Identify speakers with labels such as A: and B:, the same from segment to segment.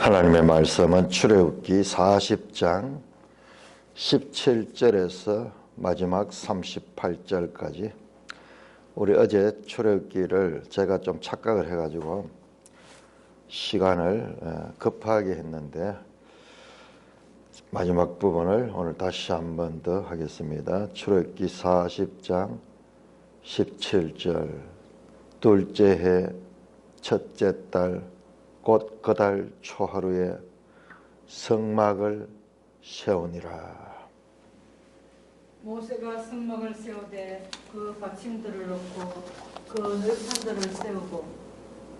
A: 하나님의 말씀은 출애굽기 40장 17절에서 마지막 38절까지. 우리 어제 출애굽기를 제가 좀 착각을 해가지고 시간을 급하게 했는데 마지막 부분을 오늘 다시 한 번 더 하겠습니다. 출애굽기 40장 17절. 둘째 해 첫째 달 곧 그 달 초하루에 성막을 세우니라.
B: 모세가 성막을 세우되 그 받침들을 놓고 그 널판들을 세우고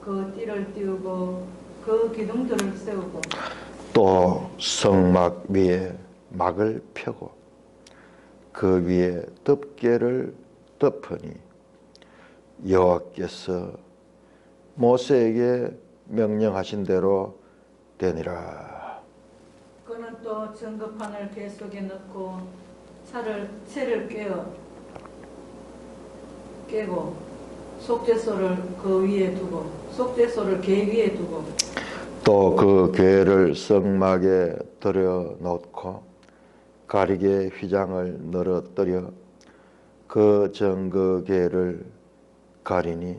B: 그 띠를 띄우고 그 기둥들을 세우고
A: 또 성막 위에 막을 펴고 그 위에 덮개를 덮으니 여호와께서 모세에게 명령하신 대로 되니라.
B: 그는 또 전급판을 궤 속에 넣고 채를 깨고 속죄소를 그 위에 두고 속죄소를 궤 위에 두고
A: 또 그 궤를 성막에 들여 놓고 가리개 휘장을 늘어뜨려 그 정그 궤를 가리니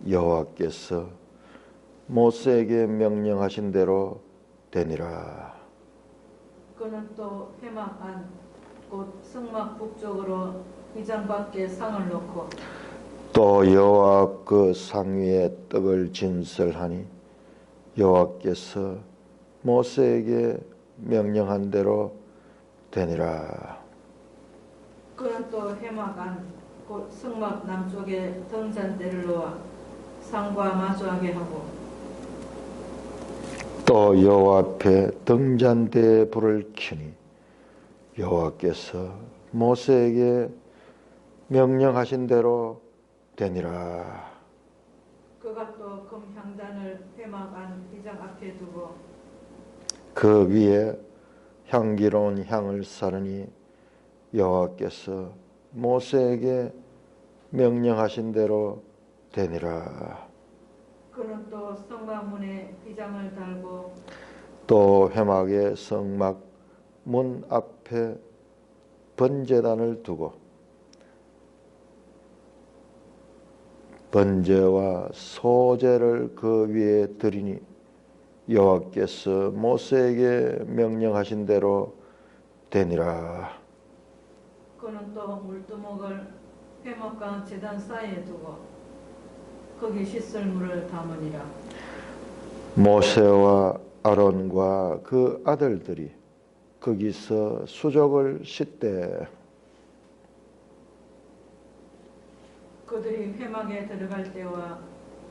A: 여호와께서 모세에게 명령하신 대로 되니라.
B: 그는 또 회막 안 곧 성막 북쪽으로 휘장 밖에 상을 놓고
A: 또 여호와 그 상 위에 떡을 진설하니 여호와께서 모세에게 명령한 대로 되니라.
B: 그는 또 회막 안 곧 성막 남쪽에 등잔대를 놓아 상과 마주하게 하고
A: 또 여호와 앞에 등잔대에 불을 켜니 여호와께서 모세에게 명령하신 대로 되니라.
B: 그가 또 금향단을 회막 안 휘장 앞에 두고
A: 그 위에 향기로운 향을 사르니 여호와께서 모세에게 명령하신 대로 되니라.
B: 그는 또 성막문에 휘장을 달고
A: 또 회막의 성막 문 앞에 번제단을 두고 번제와 소제를 그 위에 드리니 여호와께서 모세에게 명령하신 대로 되니라.
B: 그는 또 물두목을 회막과 제단 사이에 두고 거기 씻을 물을 담으니라.
A: 모세와 아론과 그 아들들이 거기서 수족을 씻되
B: 그들이 회막에 들어갈 때와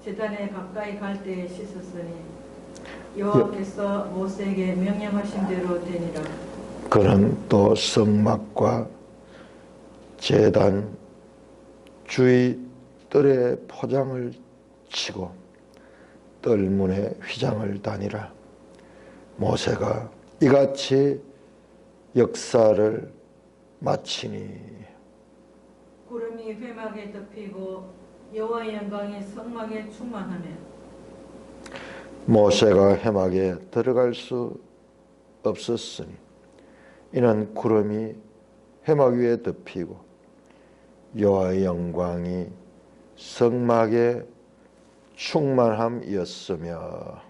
B: 제단에 가까이 갈 때에 씻었으니 여호와께서 모세에게 명령하신 대로 되니라.
A: 그는 또 성막과 제단 주위 뜰에 포장을 치고 뜰문에 휘장을 다니라. 모세가 이같이 역사를 마치니
B: 구름이 회막에 덮이고 여호와의 영광이 성막에 충만하며
A: 모세가 회막에 들어갈 수 없었으니 이는 구름이 회막 위에 덮이고 여호와의 영광이 성막에 충만함이었으며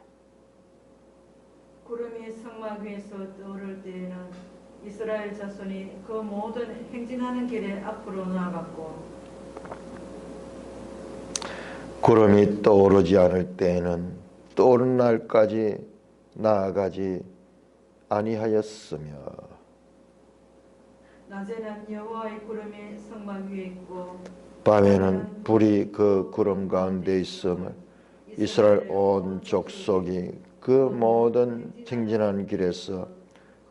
B: 구름이 성막 위에서 떠오를 때에는 이스라엘 자손이 그 모든 행진하는 길에 앞으로 나아갔고
A: 구름이 떠오르지 않을 때에는 떠오른 날까지 나아가지 아니하였으며
B: 낮에는 여호와의 구름이 성막 위에 있고
A: 밤에는 불이 그 구름 가운데 있음을 이스라엘 온 족속이 그 모든 행진한 길에서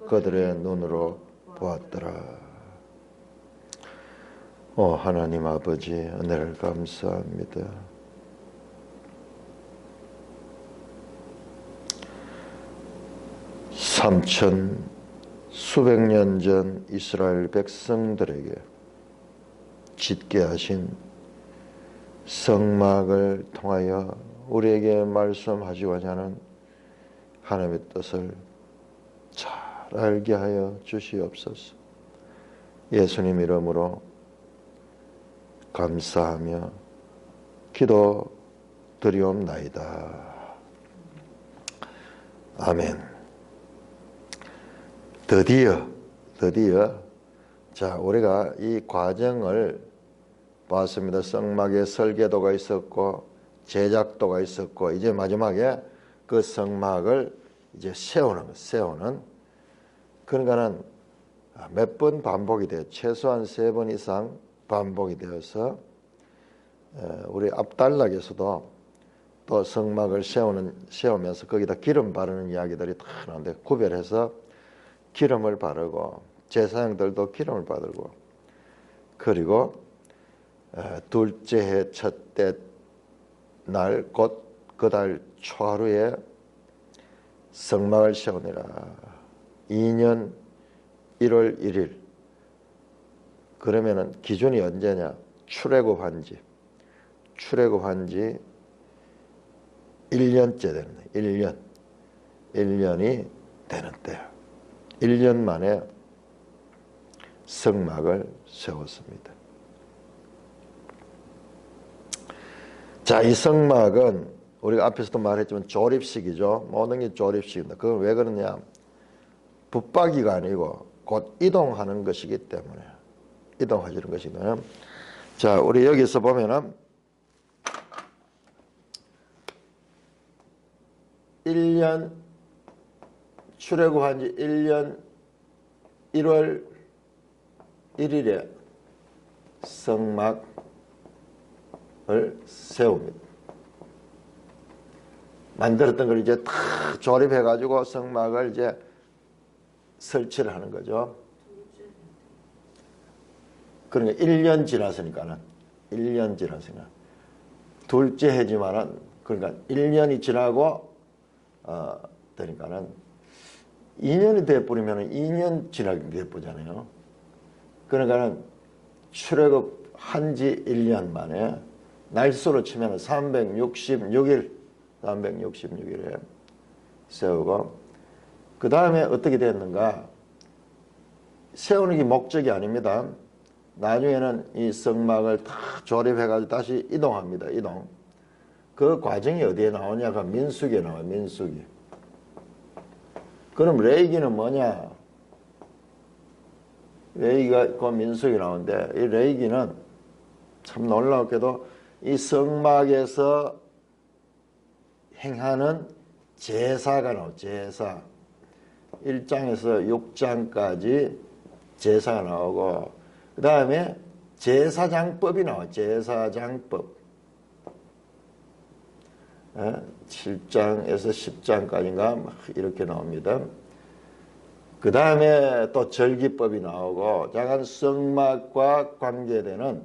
A: 그들의 눈으로 보았더라. 오 하나님 아버지, 은혜를 감사합니다. 수백 년 전 이스라엘 백성들에게 짓게 하신 성막을 통하여 우리에게 말씀하시고자 하는 하나님의 뜻을 잘 알게 하여 주시옵소서. 예수님 이름으로 감사하며 기도 드리옵나이다. 아멘. 드디어 자, 우리가 이 과정을 봤습니다. 성막에 설계도가 있었고 제작도가 있었고 이제 마지막에 그 성막을 이제 세우는 그러니까는 몇 번 반복이 돼요. 최소한 3번 이상 반복이 되어서 우리 앞단락에서도 또 성막을 세우면서 거기다 기름 바르는 이야기들이 다 나오는데 구별해서 기름을 바르고 제사장들도 기름을 바르고 그리고 둘째 해 첫째 날 곧 그 달 초하루에 성막을 세우니라. 2년 1월 1일. 그러면은 기준이 언제냐? 출애굽한 지 1년째 되는 거예요. 1년이 되는 때야. 1년 만에 성막을 세웠습니다. 자, 이 성막은 우리가 앞에서도 말했지만 조립식이죠. 모든 게 조립식입니다. 그건 왜 그러냐? 붙박이가 아니고 곧 이동하는 것이기 때문에 이동하시는 것이거든요. 자, 우리 여기서 보면은 1년 출애굽한 지 1년 1월 1일에 성막을 세웁니다. 만들었던 걸 이제 다 조립해가지고 성막을 이제 설치를 하는 거죠. 그러니까 1년 지났으니까는 둘째 해지만은 그러니까 1년이 지나고 되니까는 2년이 돼버리면 2년 지나게 돼버잖아요. 그러니까는 출애굽한 지 1년 만에 날수로 치면 366일에 세우고 그 다음에 어떻게 됐는가? 세우는 게 목적이 아닙니다. 나중에는 이 성막을 다 조립해가지고 다시 이동합니다. 이동. 그 과정이 어디에 나오냐가 민수기에 나와요. 민수기. 그럼 레위기는 뭐냐? 레위기가 그 민수기에 나오는데 이 레위기는 참 놀랍게도 이 성막에서 행하는 제사가 나와요. 제사. 1장에서 6장까지 제사가 나오고 그 다음에 제사장법이 나와요. 제사장법. 7장에서 10장까지인가 이렇게 나옵니다. 그 다음에 또 절기법이 나오고 약간 성막과 관계되는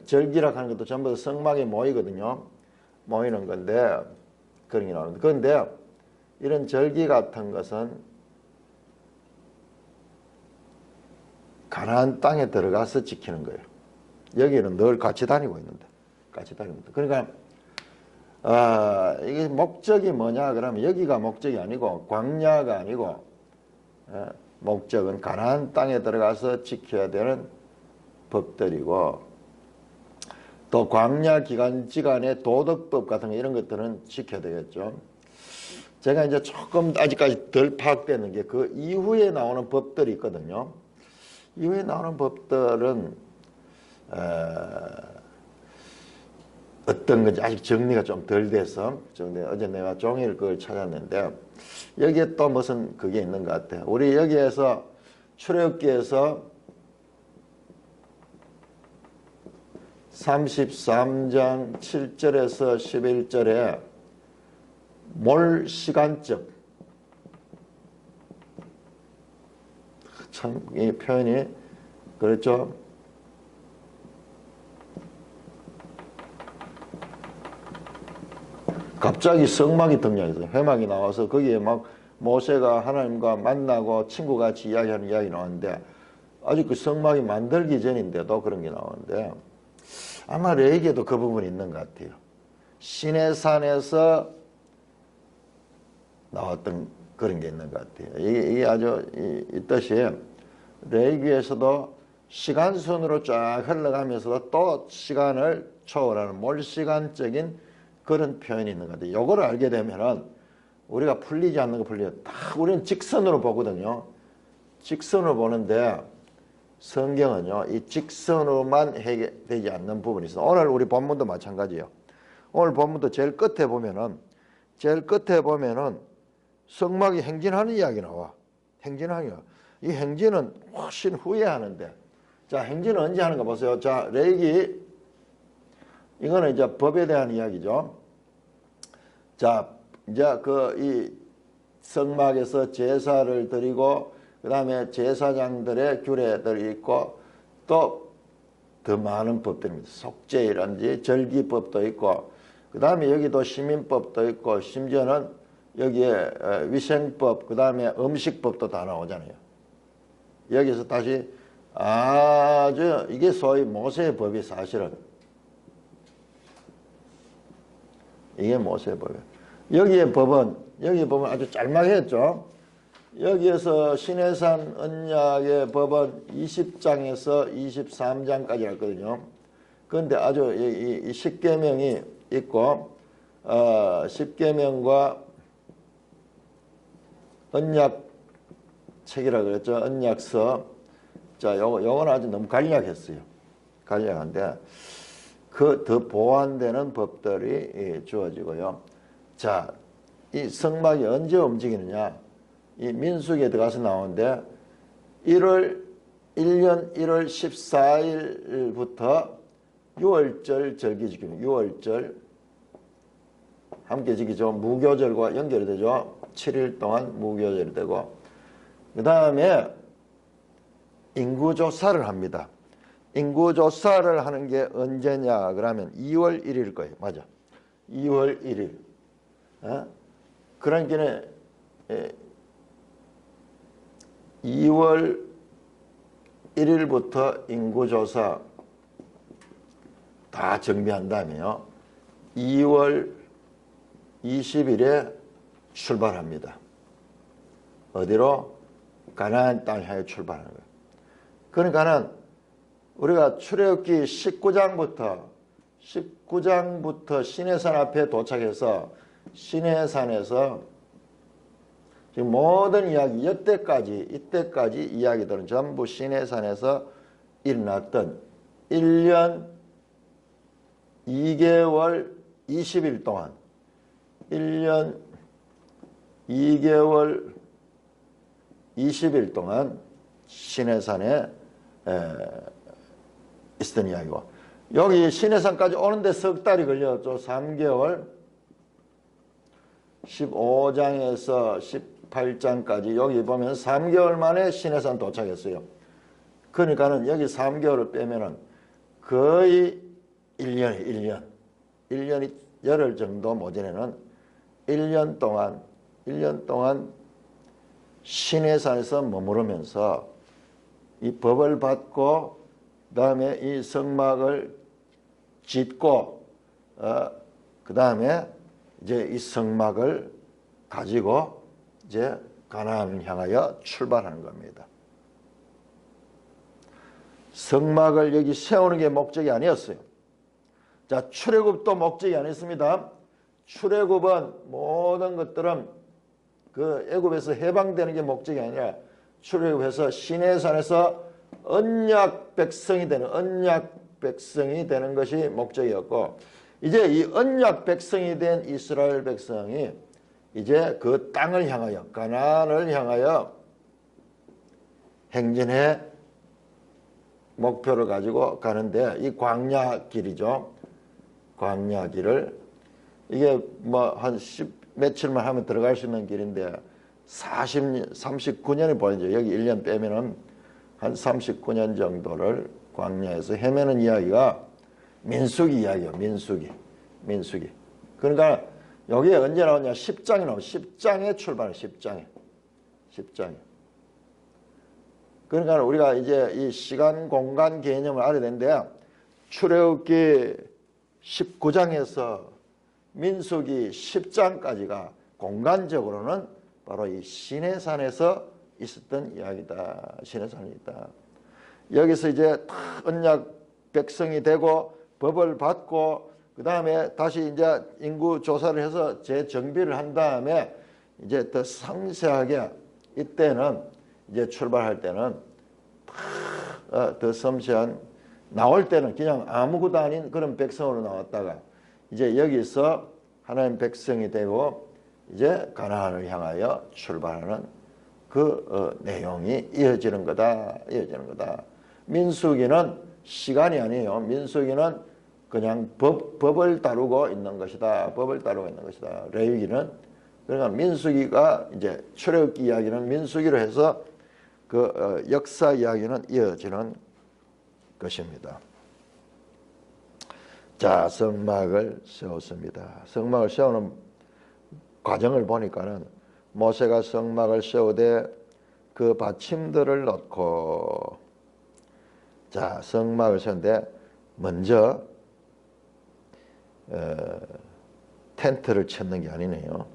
A: 절기라 하는 것도 전부 성막에 모이거든요. 모이는 건데 그런 게 나옵니다. 그런데 이런 절기 같은 것은 가나안 땅에 들어가서 지키는 거예요. 여기는 늘 같이 다니고 있는데 같이 다닙니다. 그러니까 이게 목적이 뭐냐 그러면 여기가 목적이 아니고 광야가 아니고 목적은 가나안 땅에 들어가서 지켜야 되는 법들이고 또 광야 기간의 도덕법 같은 거 이런 것들은 지켜야 되겠죠. 제가 이제 조금 아직까지 덜 파악되는 게 그 이후에 나오는 법들이 있거든요. 이후에 나오는 법들은 어떤 건지 아직 정리가 좀 덜 돼서 어제 내가 종일 그걸 찾았는데 여기에 또 무슨 그게 있는 것 같아요. 우리 여기에서 출애굽기에서 33장 7절에서 11절에 몰 시간적 참 이 표현이 그렇죠. 갑자기 성막이 등장했어요. 회막이 나와서 거기에 막 모세가 하나님과 만나고 친구같이 이야기하는 이야기 나오는데 아직 그 성막이 만들기 전인데도 그런 게 나오는데 아마 레위기에도 그 부분이 있는 것 같아요. 시내산에서 나왔던 그런 게 있는 것 같아요. 이게 아주 이 뜻이 레위기에서도 시간순으로 쫙 흘러가면서도 또 시간을 초월하는 몰시간적인 그런 표현이 있는 것 같아요. 요거를 알게 되면은 우리가 풀리지 않는 거 풀려요. 다 우리는 직선으로 보거든요. 직선으로 보는데 성경은요, 이 직선으로만 해결되지 않는 부분이 있어요. 오늘 우리 본문도 마찬가지예요. 오늘 본문도 제일 끝에 보면은 성막이 행진하는 이야기 나와. 행진하는 거. 이 행진은 훨씬 후에 하는데, 자, 행진은 언제 하는가 보세요. 자, 레위기, 이거는 이제 법에 대한 이야기죠. 자, 이제 이 성막에서 제사를 드리고, 그 다음에 제사장들의 규례들이 있고, 또 더 많은 법들입니다. 속죄이란지 절기법도 있고, 그 다음에 여기도 시민법도 있고, 심지어는 여기에 위생법, 그 다음에 음식법도 다 나오잖아요. 여기서 다시 아주 이게 소위 모세의 법이 사실은 이게 모세의 법이에요. 여기 법은 아주 짤막했죠. 여기에서 시내산 언약의 법은 20장에서 23장까지 했거든요. 그런데 아주 이 10계명이 있고 10계명과 언약책이라고 그랬죠. 언약서. 자, 요건 아주 너무 간략했어요. 간략한데 그 더 보완되는 법들이 주어지고요. 자, 이 성막이 언제 움직이느냐? 이 민수기에 들어가서 나오는데 1년 1월 14일부터 6월절 절기 지킵니다. 6월절 함께 지키죠. 무교절과 연결이 되죠. 7일 동안 무교절이 되고 그 다음에 인구조사를 합니다. 인구조사를 하는 게 언제냐 그러면 2월 1일일 거예요. 맞아. 2월 1일. 그러니까 2월 1일부터 인구조사 다 정비한 다음에요. 2월 20일에 출발합니다. 어디로? 가나안 땅 향해 출발하는 거예요. 그러니까는 우리가 출애굽기 19장부터 시내산 앞에 도착해서 시내산에서 지금 모든 이야기, 이때까지 이야기들은 전부 시내산에서 일어났던 1년 2개월 20일 동안 1년 2개월 20일 동안 시내산에 있었던 이야기고 여기 시내산까지 오는데 석 달이 걸렸죠. 3개월 15장에서 18장까지 여기 보면 3개월 만에 시내산 도착했어요. 그러니까는 여기 3개월을 빼면은 거의 1년이 열흘 정도 모자라는 1년 동안 시내산에서 머무르면서 이 법을 받고 그다음에 이 성막을 짓고 그다음에 이제 이 성막을 가지고 이제 가나안을 향하여 출발하는 겁니다. 성막을 여기 세우는 게 목적이 아니었어요. 자, 출애굽도 목적이 아니었습니다. 출애굽은 모든 것들은 그 애굽에서 해방되는 게 목적이 아니라 출애굽해서 시내산에서 언약 백성이 되는 것이 목적이었고 이제 이 언약 백성이 된 이스라엘 백성이 이제 그 땅을 향하여 가나안을 향하여 행진해 목표를 가지고 가는데 이 광야길이죠. 광야길을 이게 뭐 한 10며칠만 하면 들어갈 수 있는 길인데 39년이 보이죠. 여기 1년 빼면은 한 39년 정도를 광야에서 헤매는 이야기가 민수기 이야기예요. 민수기. 그러니까 여기에 언제 나오냐? 10장이 나오죠. 10장에 출발해요. 10장에. 그러니까 우리가 이제 이 시간 공간 개념을 알아야 되는데 출애굽기 19장에서 민수기 10장까지가 공간적으로는 바로 이 시내산에서 있었던 이야기다. 시내산이 있다. 여기서 이제 언약 백성이 되고 법을 받고 그 다음에 다시 이제 인구 조사를 해서 재정비를 한 다음에 이제 더 상세하게 이때는 이제 출발할 때는 더 섬세한 나올 때는 그냥 아무것도 아닌 그런 백성으로 나왔다가 이제 여기서 하나님 백성이 되고 이제 가나안을 향하여 출발하는 그 내용이 이어지는 거다. 이어지는 거다. 민수기는 시간이 아니에요. 민수기는 그냥 법을 다루고 있는 것이다. 법을 다루고 있는 것이다. 레위기는 그러니까 민수기가 이제 출애굽기 이야기는 민수기로 해서 그 역사 이야기는 이어지는 것입니다. 자, 성막을 세웠습니다. 성막을 세우는 과정을 보니까는 모세가 성막을 세우되 그 받침들을 넣고 자, 성막을 세우는데 먼저 텐트를 쳤는 게 아니네요.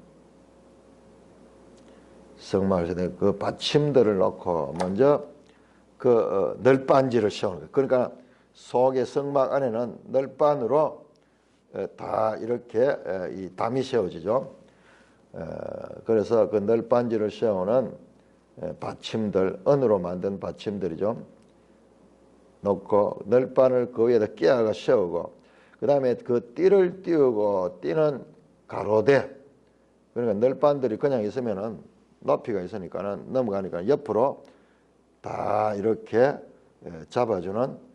A: 성막을 세우는데 그 받침들을 넣고 먼저 그 널빤지를 세우는 거예요. 그러니까 속의 성막 안에는 널빤으로 다 이렇게 이 담이 세워지죠. 그래서 그 널빤지를 세우는 받침들, 은으로 만든 받침들이죠. 놓고 널빤을 그 위에다 깨어가 세우고 그 다음에 그 띠를 띄우고 띠는 가로대. 그러니까 널빤들이 그냥 있으면은 높이가 있으니까는 넘어가니까 옆으로 다 이렇게 잡아주는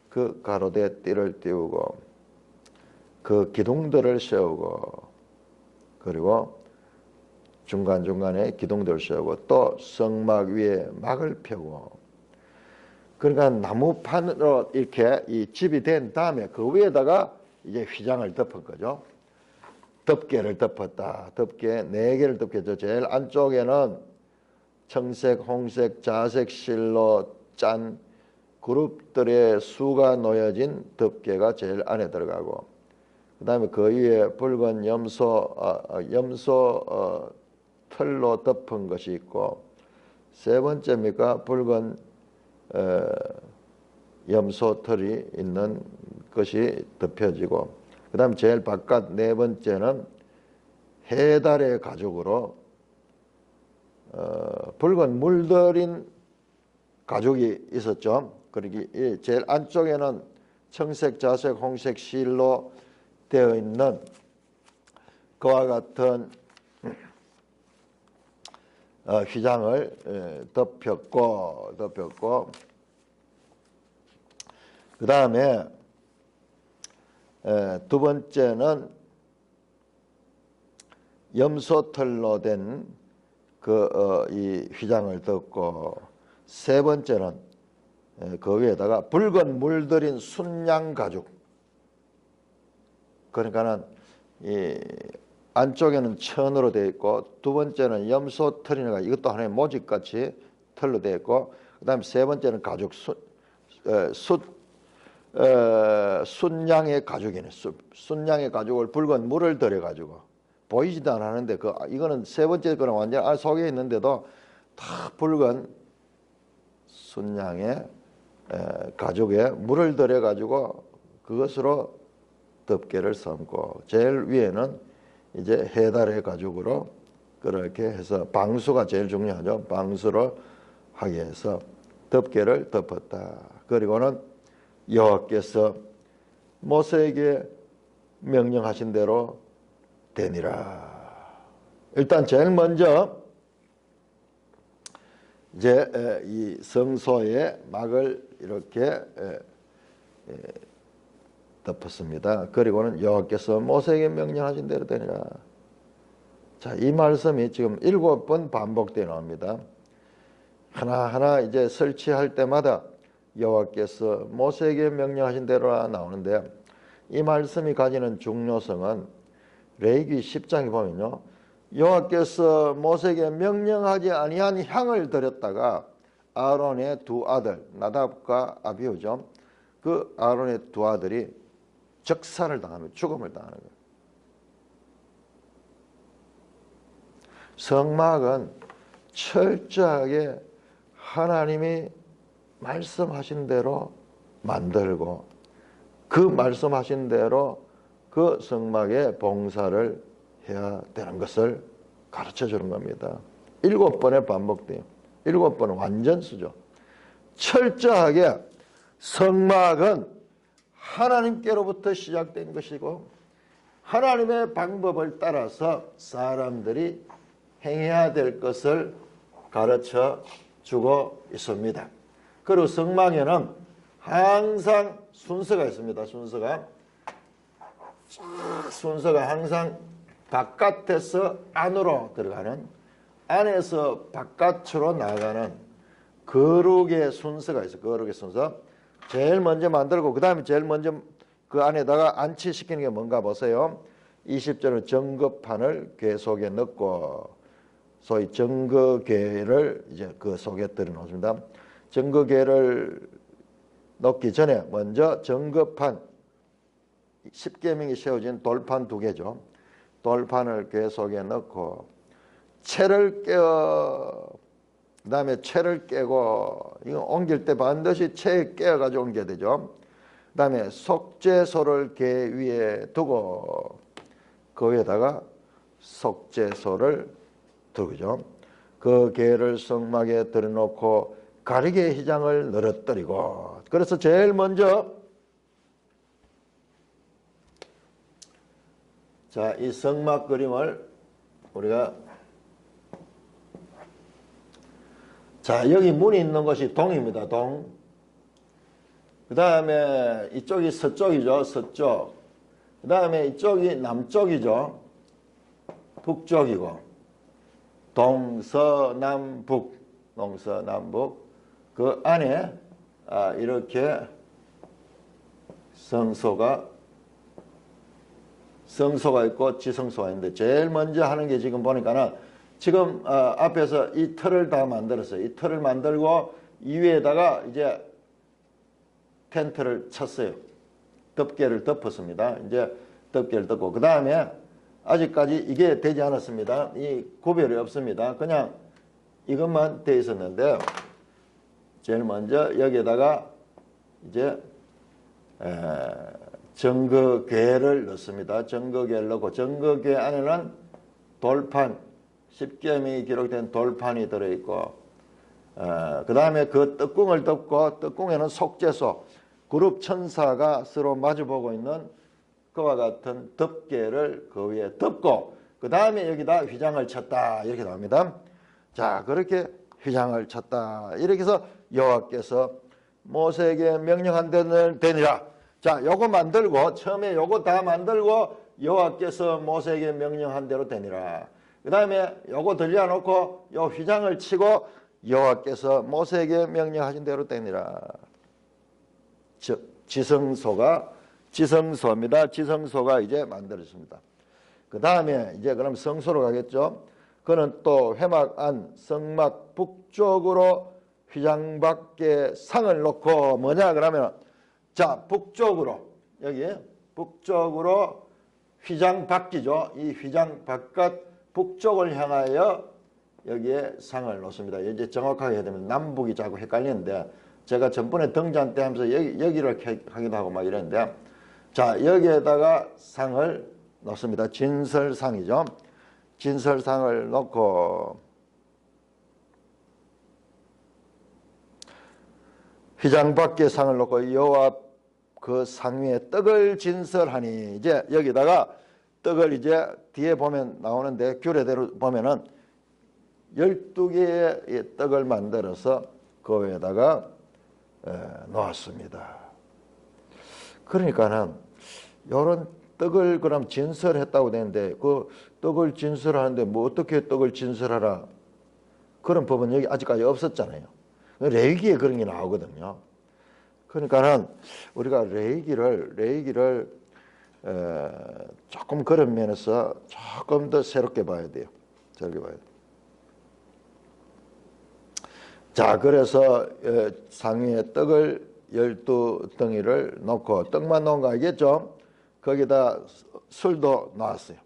A: 그 가로대 띠를 띄우고 그 기둥들을 세우고 그리고 중간중간에 기둥들을 세우고 또 성막 위에 막을 펴고 그러니까 나무판으로 이렇게 이 집이 된 다음에 그 위에다가 이제 휘장을 덮은 거죠. 덮개를 덮었다. 덮개 4개를 덮겠죠. 제일 안쪽에는 청색, 홍색, 자색 실로 짠 그룹들의 수가 놓여진 덮개가 제일 안에 들어가고 그 다음에 그 위에 붉은 염소 털로 덮은 것이 있고 세 번째입니까? 붉은 염소 털이 있는 것이 덮여지고 그 다음에 제일 바깥 4번째는 해달의 가죽으로 붉은 물들인 가죽이 있었죠. 그러기 제일 안쪽에는 청색, 자색, 홍색 실로 되어 있는 그와 같은 휘장을 덮였고 그 다음에 두 번째는 염소털로 된 이 휘장을 덮고 세 번째는 그 위에다가 붉은 물들인 순양 가죽 그러니까는 이 안쪽에는 천으로 되어 있고 두 번째는 염소털이니까 이것도 하나의 모직같이 털로 되어 있고 그 다음에 세 번째는 가죽 순양의 가죽이네. 순양의 가죽을 붉은 물을 들여 가지고 보이지도 않았는데 이거는 세 번째 거는 완전 속에 있는데도 다 붉은 순양의 가죽에 물을 들여 가지고 그것으로 덮개를 삼고 제일 위에는 이제 해달의 가죽으로 그렇게 해서 방수가 제일 중요하죠. 방수로 하게 해서 덮개를 덮었다. 그리고는 여호와께서 모세에게 명령하신 대로 되니라. 일단 제일 먼저 이제 이 성소의 막을 이렇게 덮었습니다. 그리고는 여호와께서 모세에게 명령하신 대로 되니라. 자, 이 말씀이 지금 7번 반복되어 나옵니다. 하나하나 이제 설치할 때마다 여호와께서 모세에게 명령하신 대로 나오는데 이 말씀이 가지는 중요성은 레위기 10장에 보면요. 여호와께서 모세에게 명령하지 아니한 향을 드렸다가 아론의 두 아들 나답과 아비후죠. 그 아론의 두 아들이 적살을 당하는 죽음을 당하는 거예요. 성막은 철저하게 하나님이 말씀하신 대로 만들고 그 말씀하신 대로 그 성막에 봉사를 해야 되는 것을 가르쳐 주는 겁니다. 7번에 반복돼요. 7번은 완전 쓰죠. 철저하게 성막은 하나님께로부터 시작된 것이고 하나님의 방법을 따라서 사람들이 행해야 될 것을 가르쳐 주고 있습니다. 그리고 성막에는 항상 순서가 있습니다. 순서가 항상 바깥에서 안으로 들어가는, 안에서 바깥으로 나가는 거룩의 순서가 있어요. 거룩의 순서. 제일 먼저 만들고 그 다음에 제일 먼저 그 안에다가 안치시키는 게 뭔가 보세요. 20절은 정거판을 궤 속에 넣고, 소위 정거궤를 이제 그 속에 들어 놓습니다. 정거궤를 넣기 전에 먼저 정거판, 십계명이 세워진 돌판 2개죠. 돌판을 궤 속에 넣고 채를 깨어, 그 다음에 채를 깨고, 이거 옮길 때 반드시 채에 깨어가지고 옮겨야 되죠. 그 다음에 속죄소를 궤 위에 두고 그 위에다가 속죄소를 두죠. 그 궤를 성막에 들어놓고 가리개 휘장을 늘어뜨리고, 그래서 제일 먼저 자, 이 성막 그림을 우리가, 자, 여기 문이 있는 것이 동입니다. 동. 그 다음에 이쪽이 서쪽이죠. 서쪽. 그 다음에 이쪽이 남쪽이죠. 북쪽이고. 동서남북. 동서남북. 그 안에 이렇게 성소가 있고 지성소가 있는데, 제일 먼저 하는 게 지금 보니까는 지금 앞에서 이 틀을 다 만들었어요. 이 틀을 만들고 이 위에다가 이제 텐트를 쳤어요. 덮개를 덮었습니다. 이제 덮개를 덮고 그 다음에 아직까지 이게 되지 않았습니다. 이 구별이 없습니다. 그냥 이것만 돼 있었는데요. 제일 먼저 여기에다가 이제 정거궤를 넣습니다. 정거궤를 넣고 정거궤 안에는 돌판, 십계명이 기록된 돌판이 들어있고, 그 다음에 그 떡궁을 덮고 떡궁에는 속죄소, 그룹 천사가 서로 마주보고 있는 그와 같은 덮개를 그 위에 덮고, 그 다음에 여기다 휘장을 쳤다 이렇게 나옵니다. 자, 그렇게 휘장을 쳤다 이렇게 해서 여호와께서 모세에게 명령한 대로 되니라. 자, 요거 만들고, 처음에 요거 다 만들고 여호와께서 모세에게 명령한 대로 되니라. 그 다음에 요거 들려놓고 요 휘장을 치고 여호와께서 모세에게 명령하신 대로 되니라. 지성소입니다. 지성소가 이제 만들어졌습니다. 그 다음에 이제 그럼 성소로 가겠죠. 그는 또 회막 안 성막 북쪽으로 휘장 밖에 상을 놓고, 뭐냐 그러면, 자, 북쪽으로, 여기 북쪽으로 휘장 밖이죠. 이 휘장 바깥 북쪽을 향하여 여기에 상을 놓습니다. 이제 정확하게 해야 되면 남북이 자꾸 헷갈리는데, 제가 전번에 등잔 때 하면서 여기를 하기도 하고 막 이랬는데, 자, 여기에다가 상을 놓습니다. 진설상이죠. 진설상을 놓고 휘장 밖에 상을 놓고 여호와 그 상 위에 떡을 진설하니, 이제 여기다가 떡을 이제 뒤에 보면 나오는데 규례대로 보면은 12개의 떡을 만들어서 그 위에다가 놓았습니다. 그러니까는 요런 떡을 그럼 진설했다고 되는데, 그 떡을 진설하는데 뭐 어떻게 떡을 진설하라, 그런 법은 여기 아직까지 없었잖아요. 레위기에 그런 게 나오거든요. 그러니까는 우리가 레위기를 조금 그런 면에서 조금 더 새롭게 봐야 돼요. 새롭게 봐야 돼요. 자, 그래서 상위에 떡을 12덩이를 놓고, 떡만 놓은 거 알겠죠? 거기다 술도 놨어요.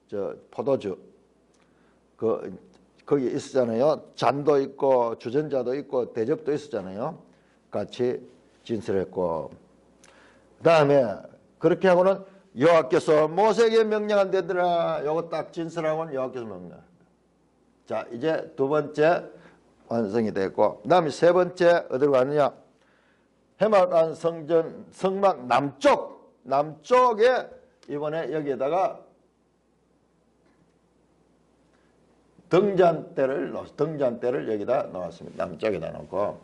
A: 저 포도주. 거기 있었잖아요. 잔도 있고 주전자도 있고 대접도 있었잖아요. 같이 진설했고, 그 다음에 그렇게 하고는 여호와께서 모세에게 명령한 데더라. 요거 딱 진설하고는 여호와께서 명령. 자, 이제 두 번째 완성이 됐고, 그 다음에 세 번째 어디로 가느냐? 해막안 성전 성막 남쪽에 이번에 여기에다가 등잔대를 여기다 놓았습니다. 남쪽에다 놓고.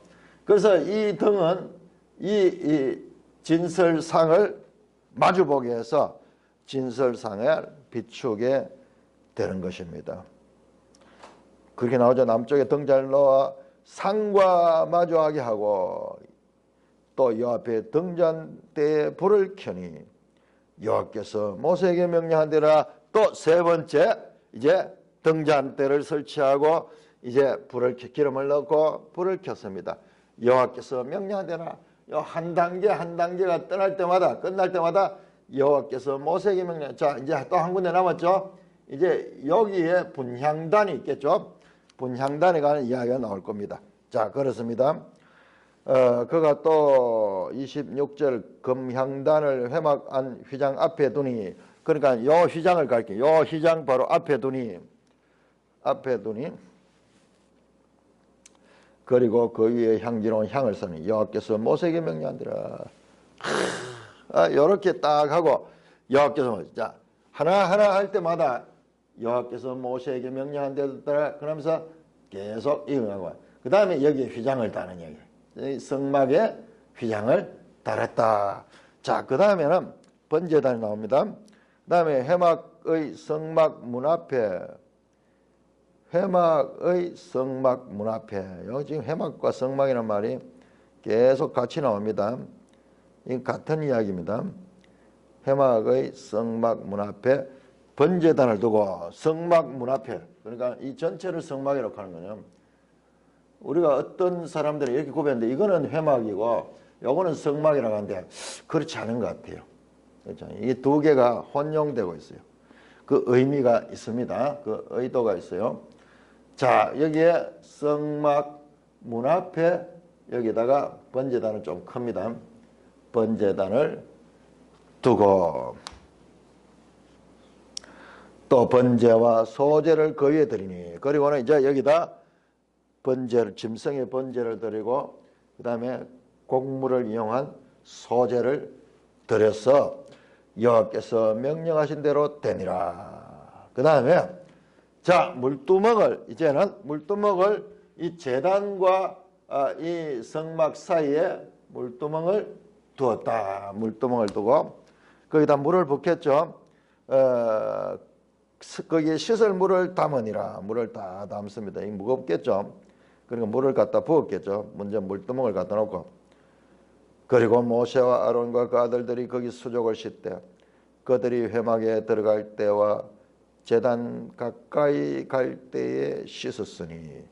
A: 그래서 이 등은 이 진설상을 마주보게 해서 진설상을 비추게 되는 것입니다. 그렇게 나오죠. 남쪽에 등잔을 놓아 상과 마주하게 하고, 또 여 앞에 등잔대에 불을 켜니 여호와께서 모세에게 명령한 대로 또 세 번째 이제 등잔대를 설치하고 이제 기름을 넣고 불을 켰습니다. 여호와께서 명령한 대로 한 단계 한 단계가 끝날 때마다 여호와께서 모세에게 명령. 자, 이제 또 한 군데 남았죠. 이제 여기에 분향단이 있겠죠. 분향단에 관한 이야기가 나올 겁니다. 자, 그렇습니다. 그가 또 26절 금향단을 회막안 휘장 앞에 두니, 그러니까 요 휘장을 가리켜, 요 휘장 바로 앞에 두니 그리고 그 위에 향기로운 향을 써니 여호와께서 모세에게 명령한대라. 요렇게 딱 하고 여호와께서 자 하나하나 할 때마다 여호와께서 모세에게 명령한대라 그러면서 계속 이어가고, 그 다음에 여기에 휘장을 다는 얘기, 성막에 휘장을 달았다. 자, 그 다음에는 번제단이 나옵니다. 그 다음에 회막의 성막 문 앞에, 여기 지금 회막과 성막이라는 말이 계속 같이 나옵니다. 이 같은 이야기입니다. 회막의 성막 문 앞에 번제단을 두고 성막 문 앞에, 그러니까 이 전체를 성막이라고 하는 거예요. 우리가 어떤 사람들이 이렇게 구별하는데 이거는 회막이고 요거는 성막이라고 하는데 그렇지 않은 것 같아요. 그렇죠? 이게 두 개가 혼용되고 있어요. 그 의미가 있습니다. 그 의도가 있어요. 자, 여기에 성막 문 앞에 여기다가 번제단은 좀 큽니다. 번제단을 두고 또 번제와 소제를 그 위에 드리니, 그리고는 이제 여기다 번제를, 짐승의 번제를 드리고 그 다음에 곡물을 이용한 소제를 드려서 여호와께서 명령하신 대로 되니라. 그 다음에 자, 물두멍을 이 제단과 이 성막 사이에 물두멍을 두었다. 물두멍을 두고 거기다 물을 붓겠죠. 거기에 씻을 물을 담으니라. 물을 다 담습니다. 이 무겁겠죠. 그러니까 물을 갖다 부었겠죠. 먼저 물두멍을 갖다 놓고, 그리고 모세와 아론과 그 아들들이 거기 수족을 씻되 그들이 회막에 들어갈 때와 제단 가까이 갈 때에 씻었으니,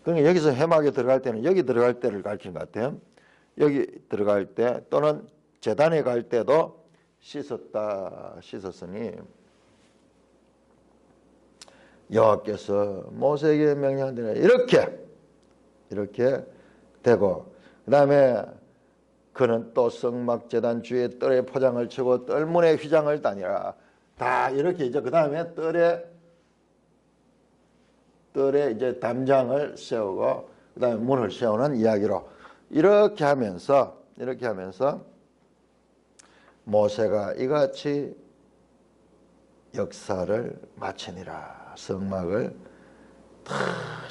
A: 그러니까 여기서 회막에 들어갈 때는 여기 들어갈 때를 가르치는 것 같아요. 여기 들어갈 때 또는 제단에 갈 때도 씻었으니 여호와께서 모세에게 명령한 대로 이렇게 되고, 그 다음에 그는 또 성막 제단 주위에 뜰에 포장을 치고 뜰문에 휘장을 다니라. 다 이렇게 이제 그 다음에 뜰에 이제 담장을 세우고 그 다음에 문을 세우는 이야기로 이렇게 하면서 모세가 이같이 역사를 마치니라. 성막을 다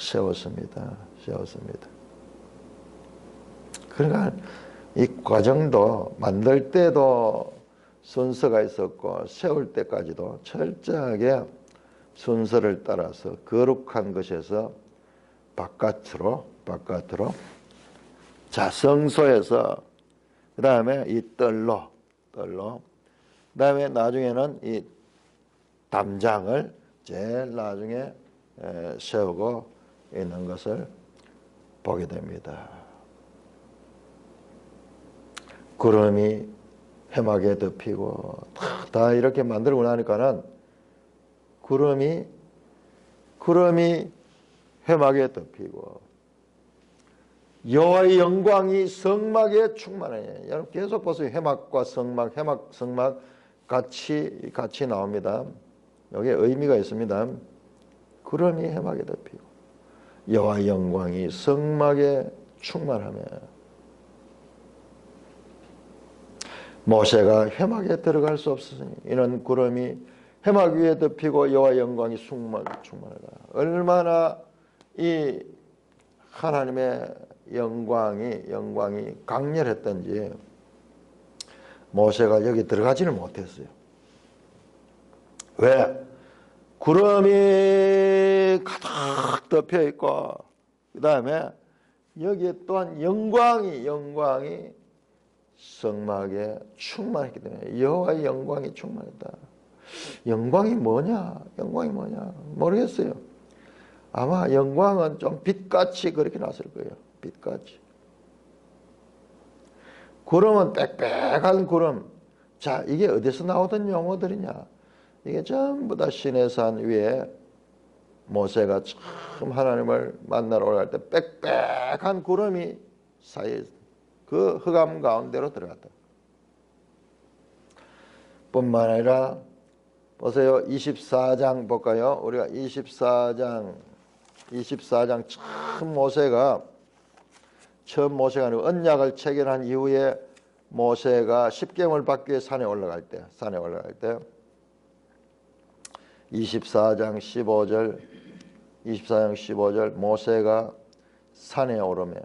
A: 세웠습니다. 그러니까 이 과정도 만들 때도 순서가 있었고 세울 때까지도 철저하게 순서를 따라서 거룩한 것에서 바깥으로 자, 성소에서 그 다음에 이 뜰로 그 다음에 나중에는 이 담장을 제일 나중에 세우고 있는 것을 보게 됩니다. 구름이 회막에 덮이고 다 이렇게 만들고 나니까는 구름이 구름이 회막에 덮이고 여호와의 영광이 성막에 충만하니. 여러분 계속 보세요. 회막과 성막, 회막, 성막 같이 나옵니다. 여기에 의미가 있습니다. 구름이 회막에 덮이고 여호와의 영광이 성막에 충만하며. 모세가 회막에 들어갈 수 없으니 이는 구름이 회막 위에 덮이고 여호와의 영광이 충만하다. 얼마나 이 하나님의 영광이 강렬했던지 모세가 여기 들어가지는 못했어요. 왜? 구름이 가득 덮여 있고 그 다음에 여기에 또한 영광이 성막에 충만했기 때문에 여호와의 영광이 충만했다. 영광이 뭐냐? 모르겠어요. 아마 영광은 좀 빛같이 그렇게 났을 거예요. 빛같이. 구름은 빽빽한 구름. 자, 이게 어디서 나오던 용어들이냐? 이게 전부 다 시내산 위에 모세가 처음 하나님을 만나러 올라갈 때 빽빽한 구름이 사이에 그 흑암 가운데로 들어갔다. 뿐만 아니라 보세요. 24장 볼까요? 우리가 24장 처음 모세가 언약을 체결한 이후에 모세가 십계명을 받기 위해 산에 올라갈 때 24장 15절 모세가 산에 오르며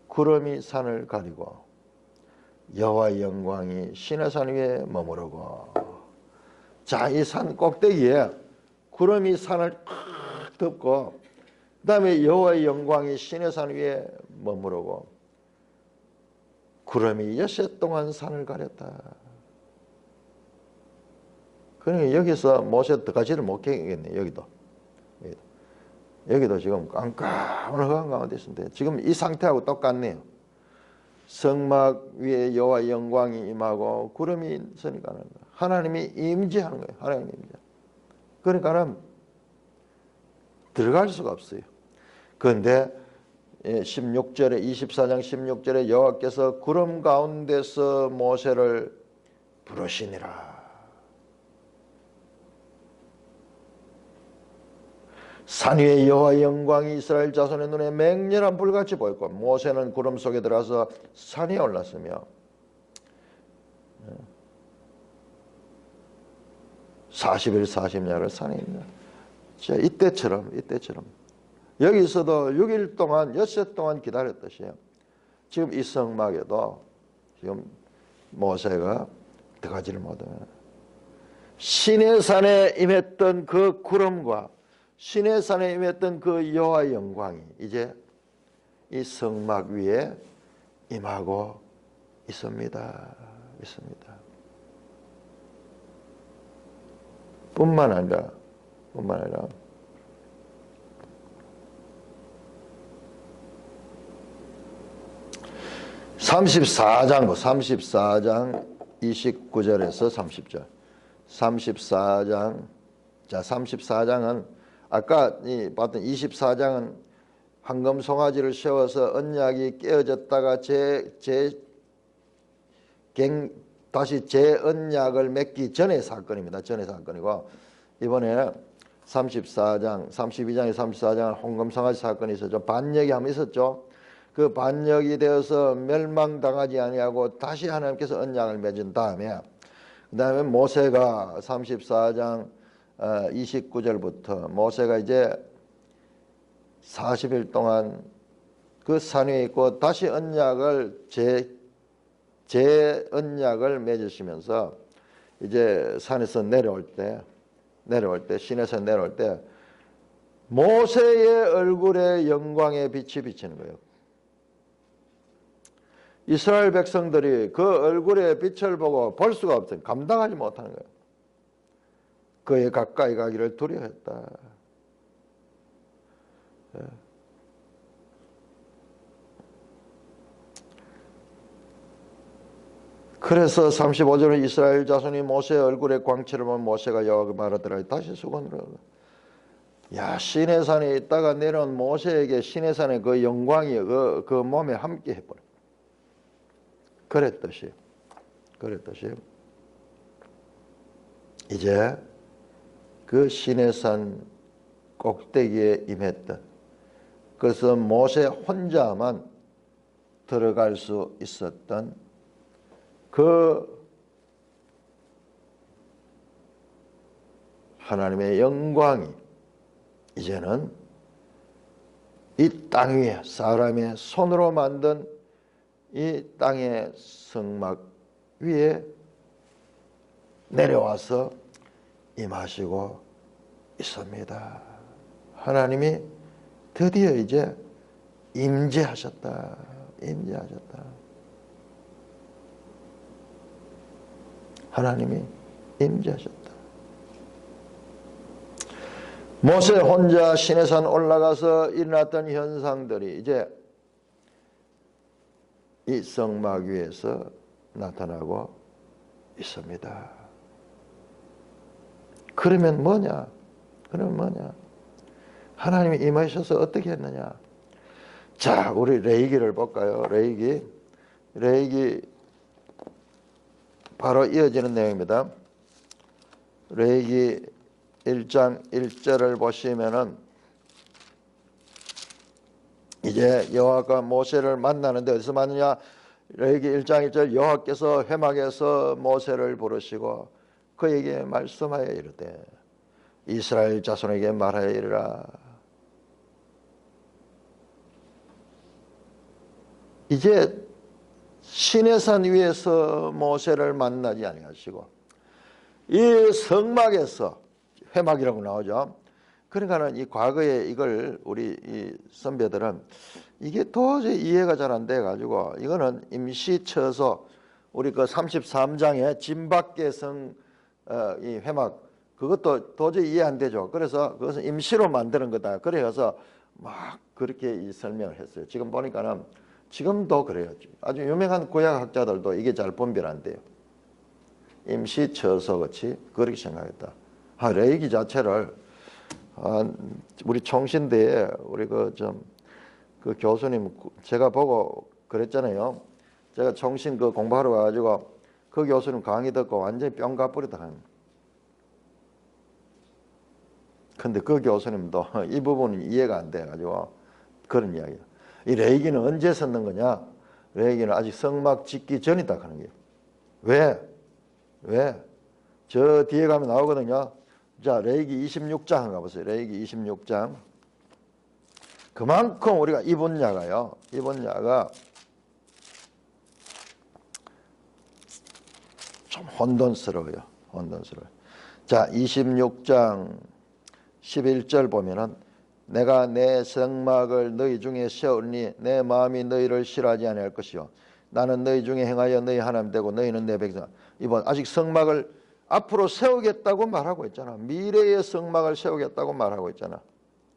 A: 구름이 산을 가리고 여호와의 영광이 시내산 위에 머무르고. 자, 이 산 꼭대기에 구름이 산을 꽉 덮고 그 다음에 여호와의 영광이 시내산 위에 머무르고 구름이 엿새 동안 산을 가렸다. 그러니까 여기서 모세 들어가지를 못하겠네. 여기도 지금 깜깜한 흑암 가운데 있는데 지금 이 상태하고 똑같네요. 성막 위에 여호와의 영광이 임하고 구름이 서니까 하나님이 임재하는 거예요. 하나님이 임재. 그러니까 들어갈 수가 없어요. 그런데 16절에 24장 16절에 여호와께서 구름 가운데서 모세를 부르시니라. 산 위에 여호와의 영광이 이스라엘 자손의 눈에 맹렬한 불같이 보였고 모세는 구름 속에 들어가서 산 위에 올랐으며 40일 40야를 산에 있는. 이때처럼 여기서도 6일 동안 엿새 동안 기다렸듯이요. 지금 이 성막에도 지금 모세가 들어가지를 못해요. 시내산에 임했던 그 구름과 시내산에 임했던 그 여호와의 영광이 이제 이 성막 위에 임하고 있습니다. 뿐만 아니라 34장 29절에서 30절. 34장은 아까 봤던 24장은 황금 송아지를 세워서 언약이 깨어졌다가 다시 재언약을 맺기 전의 사건입니다. 사건이고 이번에 32장에 34장은 황금 송아지 사건이 있었죠. 반역이 한번 있었죠. 그 반역이 되어서 멸망당하지 아니하고 다시 하나님께서 언약을 맺은 다음에 그 다음에 모세가 34장 29절부터 모세가 이제 40일 동안 그 산 위에 있고 다시 언약을 재언약을 맺으시면서 이제 산에서 내려올 때 시내에서 내려올 때 모세의 얼굴에 영광의 빛이 비치는 거예요. 이스라엘 백성들이 그 얼굴의 빛을 보고 볼 수가 없어요. 감당하지 못하는 거예요. 그에 가까이 가기를 두려워했다. 그래서 35절에 이스라엘 자손이 모세의 얼굴의 광채를 보면 모세가 여호와께 말하더라. 다시 수건으로 야, 시내산에 있다가 내려온 모세에게 시내산의 그 영광이 그 몸에 함께 해버려. 그랬듯이 이제 그 시내산 꼭대기에 임했던, 그래서 모세 혼자만 들어갈 수 있었던 그 하나님의 영광이 이제는 이 땅 위에, 사람의 손으로 만든 이 땅의 성막 위에 내려와서 임하시고 있습니다. 하나님이 드디어 이제 임재하셨다. 하나님이 임재하셨다. 모세 혼자 시내산 올라가서 일어났던 현상들이 이제 이 성막 위에서 나타나고 있습니다. 그러면 뭐냐? 하나님이 임하셔서 어떻게 했느냐? 자, 우리 레위기를 볼까요? 레위기 바로 이어지는 내용입니다. 레위기 1장 1절을 보시면은 이제 여호와가 모세를 만나는데 어디서 만나냐? 레위기 1장 1절, 여호와께서 회막에서 모세를 부르시고 그에게 말씀하여 이르되 이스라엘 자손에게 말하여 이르라. 이제 시내산 위에서 모세를 만나지 아니하시고 이 성막에서, 회막이라고 나오죠. 그러니까는 이 과거에 이걸 우리 이 선배들은 이게 도저히 이해가 잘 안 돼 가지고 이거는 임시처소, 우리 그 33장의 진밖의 성 이 회막, 그것도 도저히 이해 안 되죠. 그래서 그것은 임시로 만드는 거다. 그래서 막 그렇게 이 설명을 했어요. 지금 보니까는 지금도 그래요. 아주 유명한 구약학자들도 이게 잘 분별 안 돼요. 임시처소 같이 그렇게 생각했다. 레위기 자체를 우리 총신대에 우리 그 교수님 제가 보고 그랬잖아요. 제가 총신 그 공부하러 와가지고 그 교수님 강의 듣고 완전히 뿅 가버리다. 근데 그 교수님도 이 부분이 이해가 안 돼가지고 그런 이야기야. 이 레위기는 언제 썼는 거냐? 레위기는 아직 성막 짓기 전이다 하는 거예요. 왜? 저 뒤에 가면 나오거든요. 자, 레위기 26장 가보세요. 레위기 26장. 그만큼 우리가 이 분야가 좀 혼돈스러워요. 자, 26장 11절 보면은 내가 내 성막을 너희 중에 세우니 내 마음이 너희를 싫어하지 아니할 것이요 나는 너희 중에 행하여 너희 하나님 되고 너희는 내 백성. 이번 아직 성막을 앞으로 세우겠다고 말하고 있잖아. 미래의 성막을 세우겠다고 말하고 있잖아.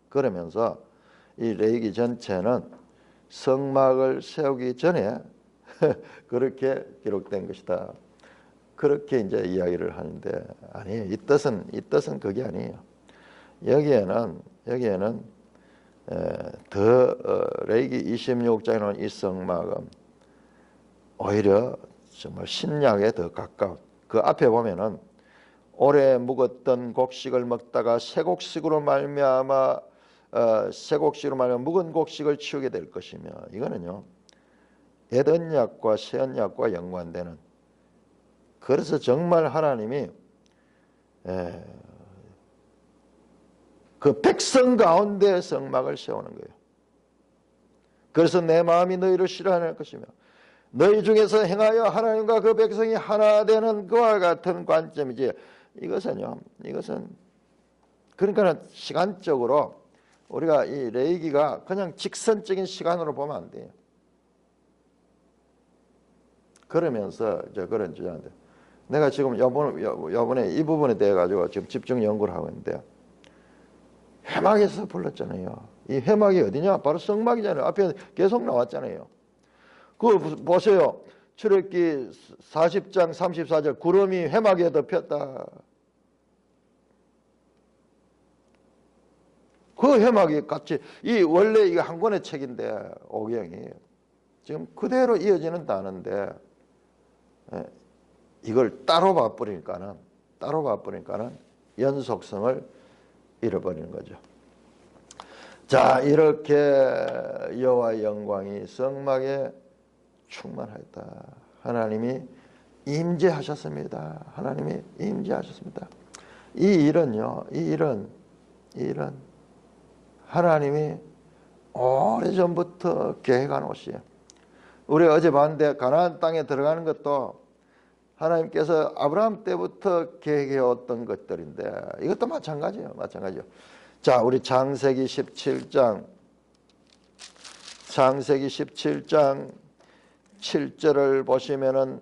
A: 그러면서 이 레위기 전체는 성막을 세우기 전에 그렇게 기록된 것이다. 그렇게 이제 이야기를 하는데 아니에요. 이 뜻은 그게 아니에요. 여기에는 레위기 26장에 나온 이 성막은 오히려 정말 신약에 더 가까운, 그 앞에 보면은 오래 묵었던 곡식을 먹다가 새 곡식으로 말미암아 묵은 곡식을 치우게 될 것이며, 이거는요 옛 언약과 새 언약과 연관되는, 그래서 정말 하나님이 그 백성 가운데 성막을 세우는 거예요. 그래서 내 마음이 너희를 싫어할 것이며 너희 중에서 행하여 하나님과 그 백성이 하나 되는 그와 같은 관점이지. 이것은 그러니까 시간적으로 우리가 이 레위기가 그냥 직선적인 시간으로 보면 안 돼요. 그러면서 그런 주장인데, 내가 지금 요번에 이 부분에 대해 가지고 지금 집중 연구를 하고 있는데, 회막에서 불렀잖아요. 이 회막이 어디냐? 바로 성막이잖아요. 앞에 계속 나왔잖아요. 그거 보세요. 출애굽기 40장 34절, 구름이 회막에 덮였다. 그 해막이 같이 이 원래 이게 한 권의 책인데 오경이 지금 그대로 이어지는 단어인데 이걸 따로 봐버리니까는 연속성을 잃어버리는 거죠. 자, 이렇게 여호와의 영광이 성막에 충만하였다. 하나님이 임재하셨습니다. 하나님이 임재하셨습니다. 이 일은요, 이 일은 하나님이 오래전부터 계획한 것이에요. 우리 어제 봤는데 가나안 땅에 들어가는 것도 하나님께서 아브라함 때부터 계획해왔던 것들인데 이것도 마찬가지예요. 자, 우리 창세기 17장 7절을 보시면은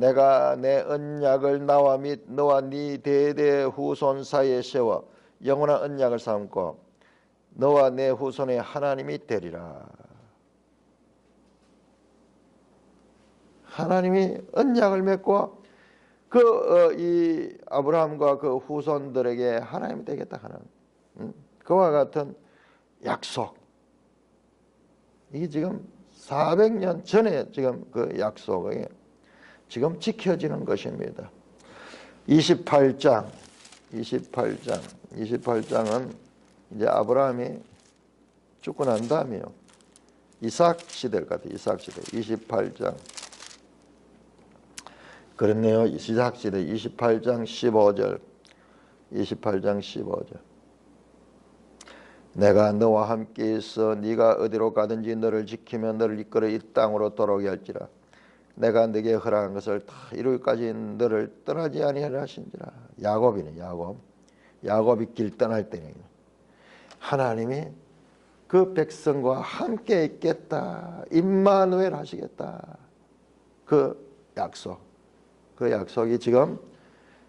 A: 내가 내 언약을 나와 및 너와 네 대대 후손 사이에 세워 영원한 언약을 삼고 너와 내 후손의 하나님이 되리라. 하나님이 언약을 맺고 이 아브라함과 그 후손들에게 하나님이 되겠다 하는 그와 같은 약속. 이게 지금 400년 전에 지금 그 약속이 지금 지켜지는 것입니다. 28장은 이제 아브라함이 죽고 난 다음이요. 이삭 시대일 것 같아요. 이삭 시대 28장. 그렇네요. 이삭 시대 28장 15절. 내가 너와 함께 있어 네가 어디로 가든지 너를 지키며 너를 이끌어 이 땅으로 돌아오게 할지라. 내가 네게 허락한 것을 다 이루기까지 너를 떠나지 아니하리라 하신지라. 야곱이네. 야곱이 길 떠날 때는 하나님이 그 백성과 함께 있겠다. 임마누엘 하시겠다. 그 약속이 지금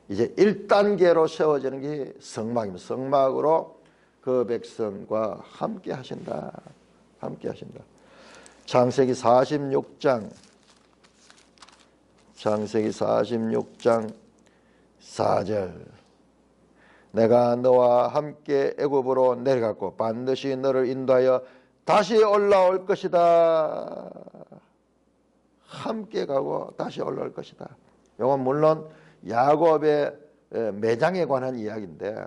A: 이제 1단계로 세워지는 게 성막입니다. 성막으로 그 백성과 함께 하신다. 창세기 46장 4절. 내가 너와 함께 애굽으로 내려갔고 반드시 너를 인도하여 다시 올라올 것이다. 함께 가고 다시 올라올 것이다. 이건 물론 야곱의 매장에 관한 이야기인데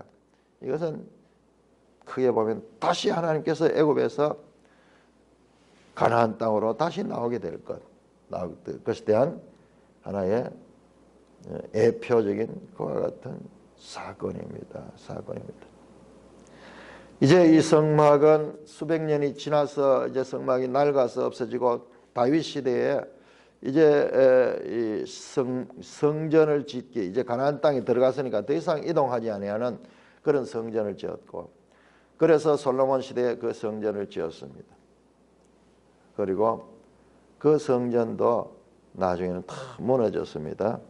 A: 이것은 크게 보면 다시 하나님께서 애굽에서 가나안 땅으로 다시 나오게 될 것에 대한 하나의 대표적인 그와 같은 사건입니다. 이제 이 성막은 수백 년이 지나서 이제 성막이 낡아서 없어지고 다윗 시대에 이제 이 성전을 짓기 이제 가나안 땅에 들어갔으니까 더 이상 이동하지 아니하는 그런 성전을 지었고 그래서 솔로몬 시대에 그 성전을 지었습니다. 그리고 그 성전도 나중에는 다 무너졌습니다.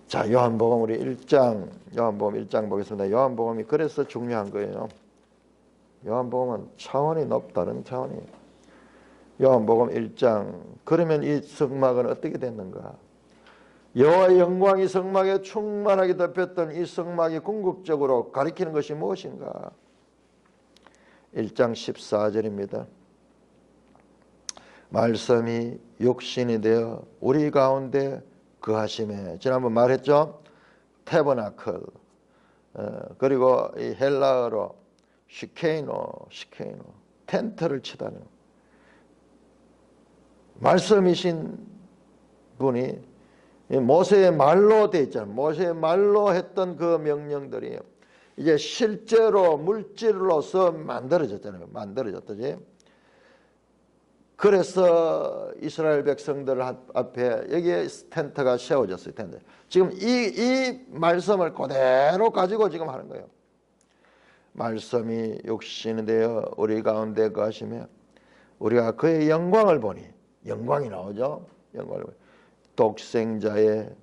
A: 자, 요한복음 우리 1장 보겠습니다. 요한복음이 그래서 중요한 거예요. 요한복음은 차원이 높다는 차원이. 요한복음 1장. 그러면 이 성막은 어떻게 됐는가? 여호와의 영광이 성막에 충만하게 덮였던 이 성막이 궁극적으로 가리키는 것이 무엇인가? 1장 14절입니다. 말씀이 육신이 되어 우리 가운데 거하심에 지난번 말했죠. 태버나클 그리고 이 헬라어로 시케이노 텐트를 치다는 말씀이신 분이 모세의 말로 되어 있잖아요. 모세의 말로 했던 그 명령들이 이제 실제로 물질로서 만들어졌잖아요. 만들어졌듯이. 그래서 이스라엘 백성들 앞에 여기에 텐트가 세워졌어요. 텐트. 지금 이 말씀을 그대로 가지고 지금 하는 거예요. 말씀이 육신이 되어 우리 가운데 거하시며 우리가 그의 영광을 보니 영광이 나오죠. 영광을 보니 독생자의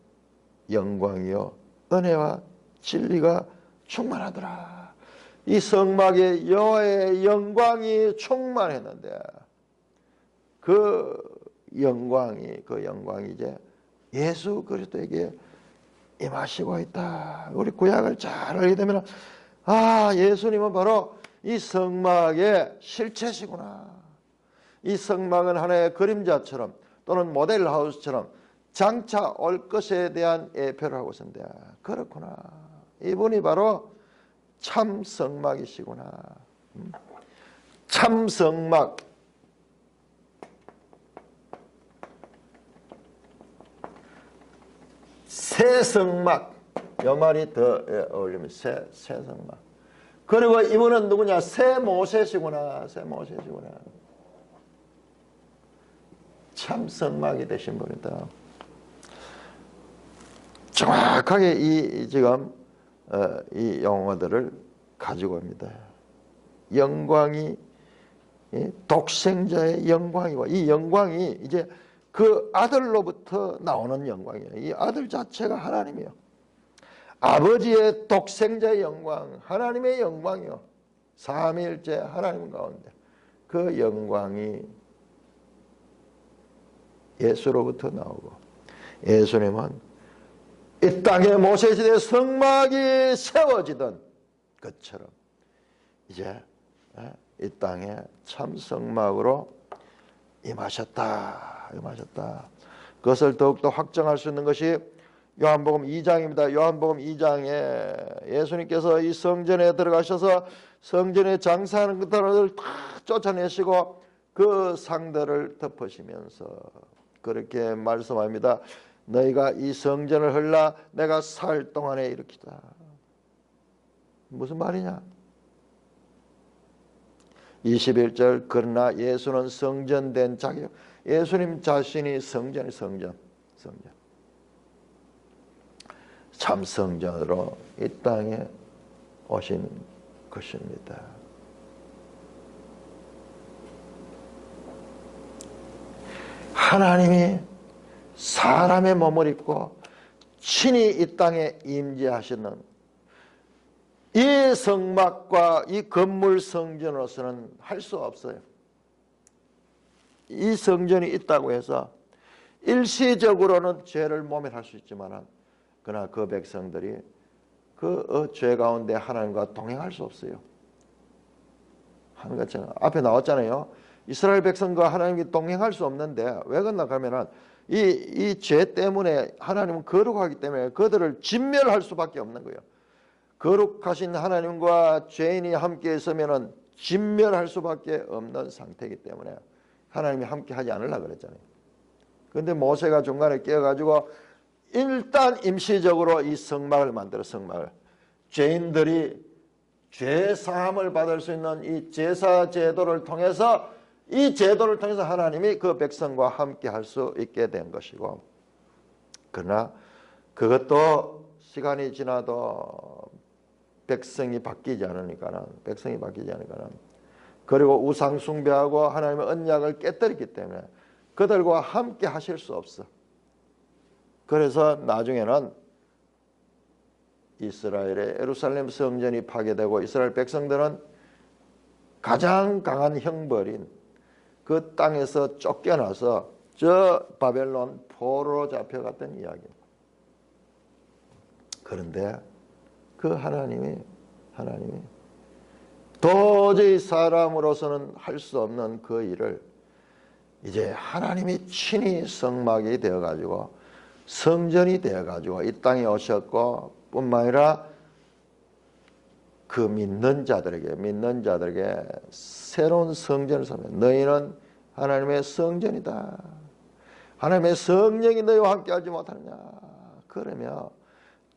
A: 영광이요 은혜와 진리가 충만하더라. 이 성막에 여호와의 영광이 충만했는데 그 영광이 이제 예수 그리스도에게 임하시고 있다. 우리 구약을 잘 알게 되면 아, 예수님은 바로 이 성막의 실체시구나. 이 성막은 하나의 그림자처럼 또는 모델하우스처럼 장차 올 것에 대한 예표를 하고 있는데, 그렇구나. 이분이 바로 참 성막이시구나. 참 성막. 새 성막. 이 말이 더 어울리면 새 성막. 그리고 이분은 누구냐? 새 모세시구나. 새 모세시구나. 참 성막이 되신 분이다. 정확하게 지금 이 용어들을 가지고 옵니다. 영광이 독생자의 영광이고, 이 영광이 이제 그 아들로부터 나오는 영광이에요. 이 아들 자체가 하나님이요. 아버지의 독생자의 영광, 하나님의 영광이요. 삼위일체 하나님 가운데 그 영광이 예수로부터 나오고, 예수님은 이 땅에 모세시대 성막이 세워지던 것처럼 이제 이 땅에 참 성막으로 임하셨다. 그것을 더욱더 확정할 수 있는 것이 요한복음 2장입니다. 요한복음 2장에 예수님께서 이 성전에 들어가셔서 성전에 장사하는 것들을 다 쫓아내시고 그 상들을 덮으시면서 그렇게 말씀합니다. 너희가 이 성전을 헐라 내가 살 동안에 일으키다. 무슨 말이냐? 21절 그러나 예수는 성전된 자기, 예수님 자신이 성전. 참 성전으로 이 땅에 오신 것입니다. 하나님이 사람의 몸을 입고 친히 이 땅에 임재하시는 이 성막과 이 건물 성전으로서는 할 수 없어요. 이 성전이 있다고 해서 일시적으로는 죄를 모면할 수 있지만 그러나 그 백성들이 그 죄 가운데 하나님과 동행할 수 없어요. 하는 것처럼 앞에 나왔잖아요. 이스라엘 백성과 하나님이 동행할 수 없는데 왜 그러나 하면은 이 죄 때문에 하나님은 거룩하기 때문에 그들을 진멸할 수밖에 없는 거예요. 거룩하신 하나님과 죄인이 함께 있으면은 진멸할 수밖에 없는 상태이기 때문에 하나님이 함께 하지 않으려고 그랬잖아요. 그런데 모세가 중간에 끼어가지고 일단 임시적으로 이 성막을 만들어 성막을 죄인들이 죄 사함을 받을 수 있는 이 제사 제도를 통해서 이 제도를 통해서 하나님이 그 백성과 함께 할 수 있게 된 것이고, 그러나 그것도 시간이 지나도 백성이 바뀌지 않으니까는 그리고 우상 숭배하고 하나님의 언약을 깨뜨렸기 때문에 그들과 함께 하실 수 없어. 그래서 나중에는 이스라엘의 예루살렘 성전이 파괴되고 이스라엘 백성들은 가장 강한 형벌인 그 땅에서 쫓겨나서 저 바벨론 포로로 잡혀갔던 이야기입니다. 그런데 그 하나님이 도저히 사람으로서는 할 수 없는 그 일을 이제 하나님이 친히 성막이 되어가지고 성전이 되어가지고 이 땅에 오셨고 뿐만 아니라 그 믿는 자들에게 새로운 성전을 세우면 너희는 하나님의 성전이다. 하나님의 성령이 너희와 함께하지 못하느냐. 그러며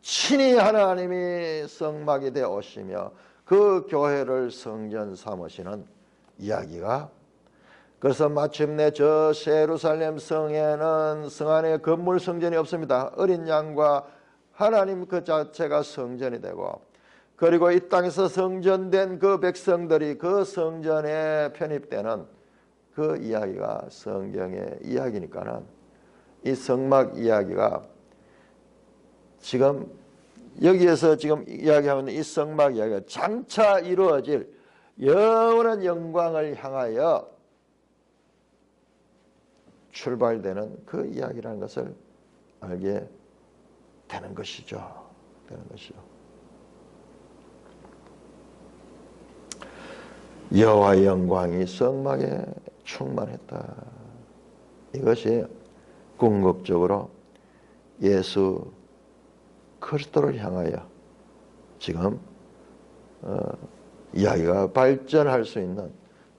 A: 친히 하나님이 성막이 되어 오시며 그 교회를 성전 삼으시는 이야기가, 그래서 마침내 저 예루살렘 성에는 성 안에 건물 성전이 없습니다. 어린 양과 하나님 그 자체가 성전이 되고, 그리고 이 땅에서 성전된 그 백성들이 그 성전에 편입되는 그 이야기가 성경의 이야기니까는 이 성막 이야기가 지금 여기에서 지금 이야기하고 있는 이 성막 이야기가 장차 이루어질 영원한 영광을 향하여 출발되는 그 이야기라는 것을 알게 되는 것이죠. 여호와의 영광이 성막에 충만했다. 이것이 궁극적으로 예수 그리스도를 향하여 지금 이야기가 발전할 수 있는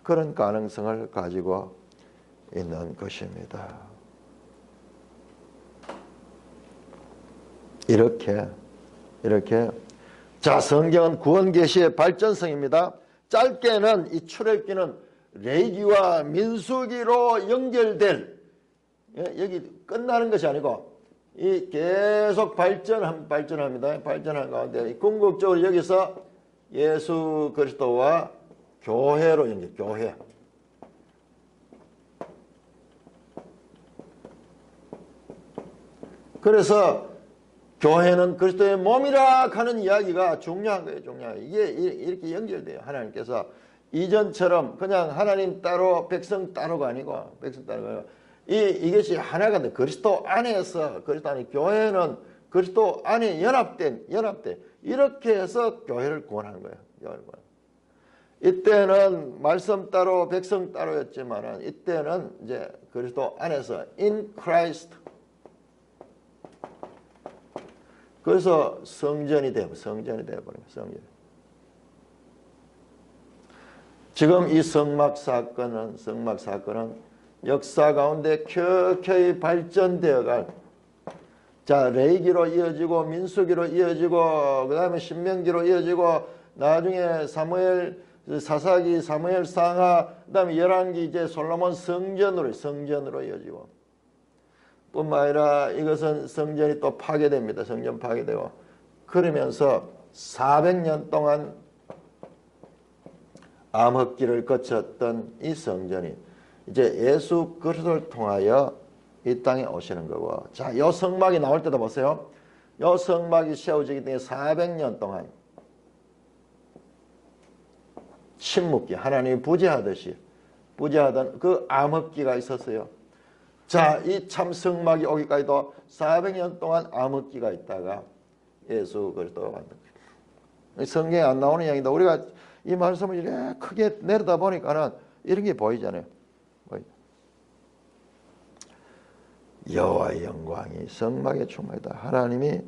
A: 그런 가능성을 가지고 있는 것입니다. 이렇게 자, 성경은 구원 계시의 발전성입니다. 짧게는 이 출애굽기는 레위기와 민수기로 연결될, 여기 끝나는 것이 아니고 이 계속 발전합니다. 발전하는 가운데 궁극적으로 여기서 예수 그리스도와 교회로 연결, 교회. 그래서 교회는 그리스도의 몸이라 하는 이야기가 중요한 거예요. 중요한. 이게 이렇게 연결돼요. 하나님께서 이전처럼 그냥 하나님 따로 백성 따로가 아니고 이것이 하나가 돼. 그리스도 안에서 그리스도 안에 교회는 그리스도 안에 연합돼 이렇게 해서 교회를 구원하는 거예요. 이때는 말씀 따로 백성 따로였지만은 이때는 이제 그리스도 안에서 in Christ. 그래서 성전이 되어버립니다. 성전. 지금 이 성막 사건은 역사 가운데 켜켜이 발전되어갈, 자, 레위기로 이어지고 민수기로 이어지고 그 다음에 신명기로 이어지고 나중에 사무엘 사사기, 사무엘 상하, 그 다음에 열왕기 이제 솔로몬 성전으로 이어지고, 뿐만 아니라 이것은 성전이 또 파괴됩니다. 성전 파괴되고, 그러면서 400년 동안 암흑기를 거쳤던 이 성전이 이제 예수 그리스도를 통하여 이 땅에 오시는 거고, 자, 요 성막이 나올 때도 보세요. 요 성막이 세워지기 때문에 400년 동안 침묵기, 하나님이 부재하던 그 암흑기가 있었어요. 자, 이 참 성막이 오기까지도 400년 동안 암흑기가 있다가 예수 그리스도가 만든 거예요. 성경에 안 나오는 이야기인데 우리가 이 말씀을 이렇게 크게 내려다 보니까는 이런 게 보이잖아요. 여호와의 영광이 성막에 충만하다. 하나님이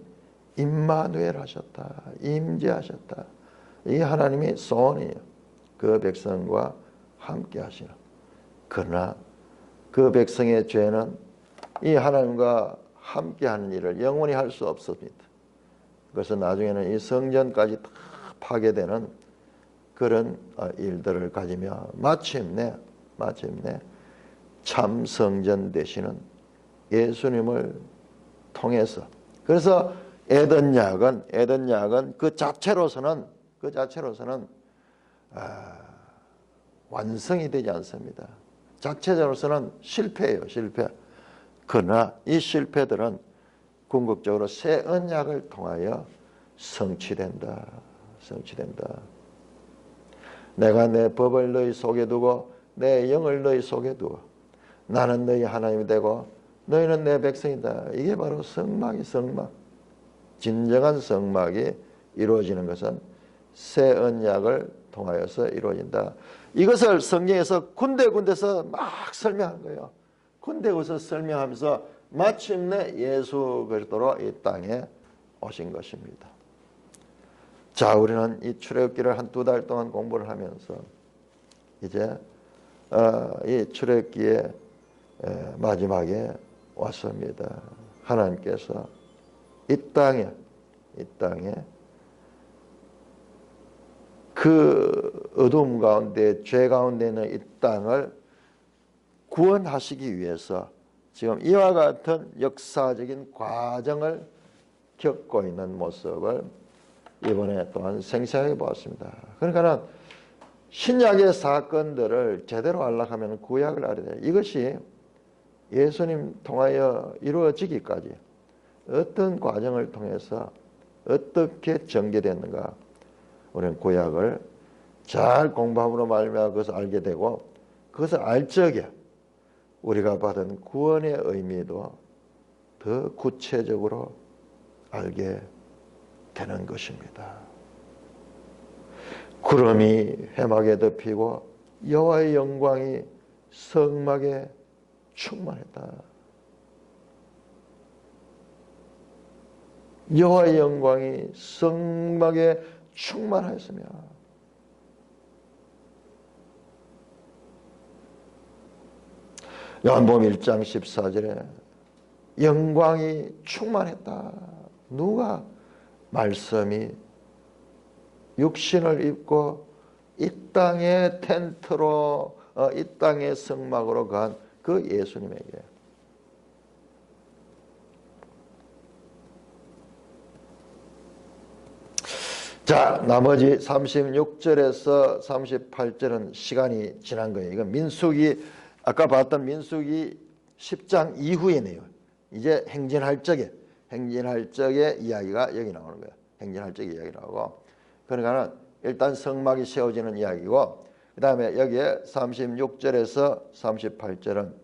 A: 임마누엘 하셨다. 임재하셨다. 이 하나님이 소원이에요. 그 백성과 함께 하시는. 그러나 그 백성의 죄는 이 하나님과 함께하는 일을 영원히 할 수 없습니다. 그래서 나중에는 이 성전까지 다 파괴되는 그런 일들을 가지며 마침내 참 성전 되시는 예수님을 통해서, 그래서 에덴약은 그 자체로서는 완성이 되지 않습니다. 자체적으로서는 실패예요. 실패. 그러나 이 실패들은 궁극적으로 새 언약을 통하여 성취된다. 내가 내 법을 너희 속에 두고 내 영을 너희 속에 두고 나는 너희 하나님이 되고 너희는 내 백성이다. 이게 바로 성막. 진정한 성막이 이루어지는 것은 새 언약을 통하여서 이루어진다. 이것을 성경에서 군데군데서 막 설명한 거예요. 군데군데서 설명하면서 마침내 예수 그리스도로 이 땅에 오신 것입니다. 자, 우리는 이 출애굽기를 한 2달 동안 공부를 하면서 이제 이 출애굽기의 마지막에 왔습니다. 하나님께서 이 땅에 그 어둠 가운데 죄 가운데 있는 이 땅을 구원하시기 위해서 지금 이와 같은 역사적인 과정을 겪고 있는 모습을 이번에 또한 생생하게 보았습니다. 그러니까 신약의 사건들을 제대로 알려고 하면 구약을 알아야 돼요. 이것이 예수님 통하여 이루어지기까지 어떤 과정을 통해서 어떻게 전개됐는가, 우리는 구약을 잘 공부함으로 말미암아 그것을 알게 되고, 그것을 알 적에 우리가 받은 구원의 의미도 더 구체적으로 알게 되는 것입니다. 구름이 회막에 덮이고 여호와의 영광이 성막에 충만했다. 여호와의 영광이 성막에 충만하였으며 요한복음 1장 14절에 영광이 충만했다. 누가? 말씀이 육신을 입고 이 땅의 텐트로 이 땅의 성막으로 간 그 예수님에게 자, 나머지 36절에서 38절은 시간이 지난 거예요. 이건 민수기, 아까 봤던 민수기 10장 이후의 내용. 이제 행진할 적의 이야기가 여기 나오는 거예요. 행진할 적의 이야기 나오고. 그러니까 일단 성막이 세워지는 이야기고, 그 다음에 여기에 36절에서 38절은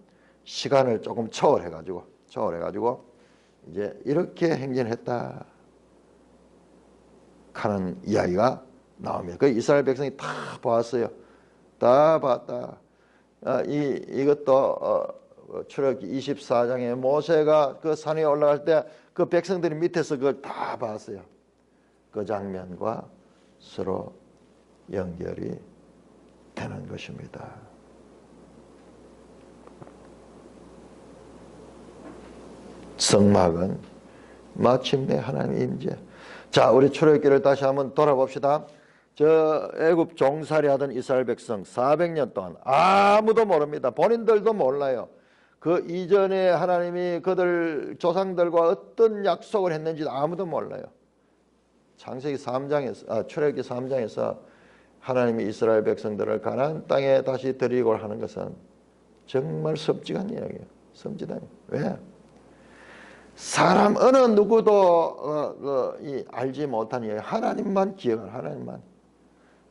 A: 시간을 조금 초월해가지고 이제 이렇게 행진했다 하는 이야기가 나옵니다. 그 이스라엘 백성이 다 봤어요. 다 봤다. 이것도 출애굽기 24장에 모세가 그 산에 올라갈 때 그 백성들이 밑에서 그걸 다 봤어요. 그 장면과 서로 연결이 되는 것입니다. 성막은 마침내 하나님의 임재. 자, 우리 출애굽기를 다시 한번 돌아봅시다. 저 애굽 종살이 하던 이스라엘 백성 400년 동안 아무도 모릅니다. 본인들도 몰라요. 그 이전에 하나님이 그들 조상들과 어떤 약속을 했는지 아무도 몰라요. 창세기 3장에서 출애굽기 3장에서 하나님이 이스라엘 백성들을 가나안 땅에 다시 데리고 하는 것은 정말 섬뜩한 이야기예요. 섬뜩한. 왜? 사람 어느 누구도 알지 못한 이야기. 하나님만 기억을, 하나님만.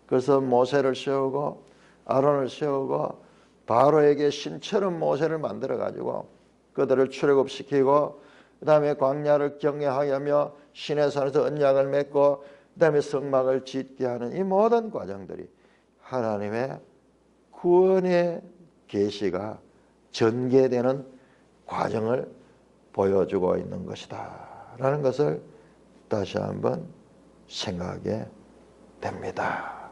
A: 그래서 모세를 세우고 아론을 세우고 바로에게 신처럼 모세를 만들어 가지고 그들을 출애굽시키고 그 다음에 광야를 경외하게 하며 시내산에서 언약을 맺고 그 다음에 성막을 짓게 하는 이 모든 과정들이 하나님의 구원의 계시가 전개되는 과정을 보여주고 있는 것이다 라는 것을 다시 한번 생각하게 됩니다.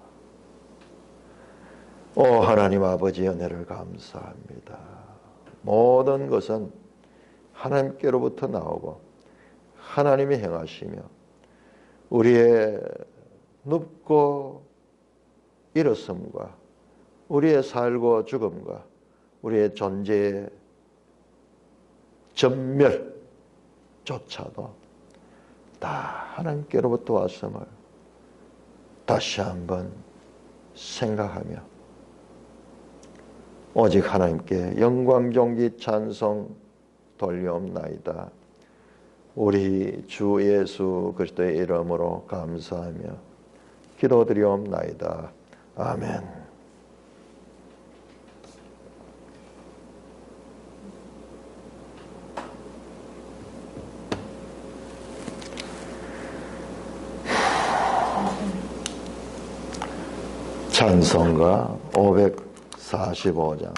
A: 오 하나님 아버지 은혜를 감사합니다. 모든 것은 하나님께로부터 나오고 하나님이 행하시며 우리의 눕고 일어섬과 우리의 살고 죽음과 우리의 존재의 전멸조차도 다 하나님께로부터 왔음을 다시 한번 생각하며 오직 하나님께 영광 존귀 찬송 돌려옵나이다. 우리 주 예수 그리스도의 이름으로 감사하며 기도드리옵나이다. 아멘. 찬송가 545장